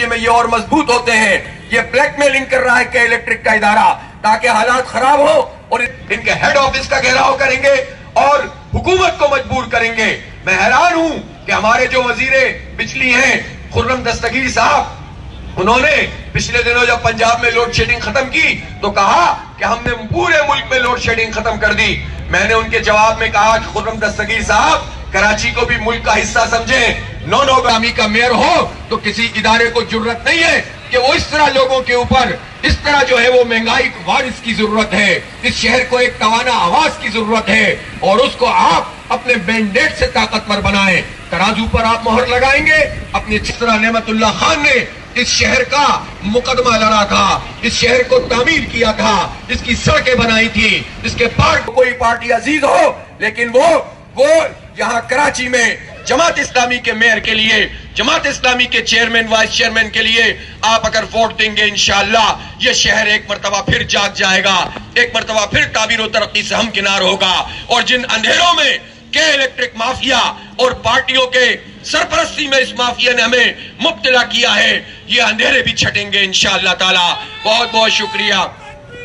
میں یہ اور مضبوط ہوتے ہیں. یہ بلیک میلنگ کر رہا ہے کہ الیکٹرک کا ادارہ تاکہ حالات خراب ہو اور ان کے ہیڈ آفس کا گھیراؤ کریں گے اور حکومت کو مجبور کریں گے. میں حیران ہوں کہ ہمارے جو وزیر بجلی ہیں خرم دستگیر صاحب, انہوں نے پچھلے دنوں جب پنجاب میں لوڈ شیڈنگ ختم کی تو کہا کہ ہم نے پورے ملک میں لوڈ شیڈنگ ختم کر دی. میں نے ان کے جواب میں کہا کہ خرم دستگیر صاحب کراچی کو بھی ملک کا حصہ سمجھیں. نوگامی کا میئر ہو تو کسی ادارے کو جرت نہیں ہے کہ وہ اس طرح لوگوں کے اوپر اس طرح جو ہے وہ مہنگائی وارث کی ضرورت ہے. اس شہر کو ایک توانا آواز کی ضرورت ہے اور اس کو آپ اپنے مینڈیٹ سے طاقتور بنائیں. ترازو پر آپ مہر لگائیں گے. اپنے جس طرح نعمت اللہ خان نے اس شہر کا مقدمہ لڑا تھا, اس شہر کو تعمیر کیا تھا, اس کی سڑکیں بنائی تھی, اس کے پارک. کوئی پارٹی عزیز ہو لیکن وہ یہاں کراچی میں جماعت اسلامی کے میئر کے لیے, جماعت اسلامی کے چیئرمین وائس چیئرمین کے لیے آپ اگر ووٹ دیں گے انشاءاللہ یہ شہر ایک مرتبہ پھر جاگ جائے گا, ایک مرتبہ پھر تعمیر و ترقی سے ہمکنار ہوگا. اور جن اندھیروں میں کہ الیکٹرک مافیا اور پارٹیوں کے سرپرستی میں اس مافیا نے ہمیں مبتلا کیا ہے, یہ اندھیرے بھی چھٹیں گے انشاءاللہ تعالی. بہت بہت شکریہ.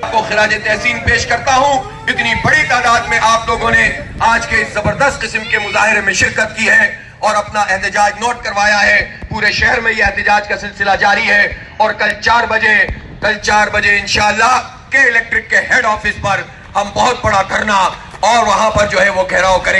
آپ کو خراج تحسین پیش کرتا ہوں. اتنی بڑی تعداد میں آپ لوگوں نے آج کے اس زبردست قسم کے مظاہرے میں شرکت کی ہے اور اپنا احتجاج نوٹ کروایا ہے. پورے شہر میں یہ احتجاج کا سلسلہ جاری ہے اور کل 4 بجے انشاءاللہ کے الیکٹرک کے ہیڈ آفس پر ہم بہت بڑا دھرنا اور وہاں پر جو ہے وہ گھیراؤ کریں.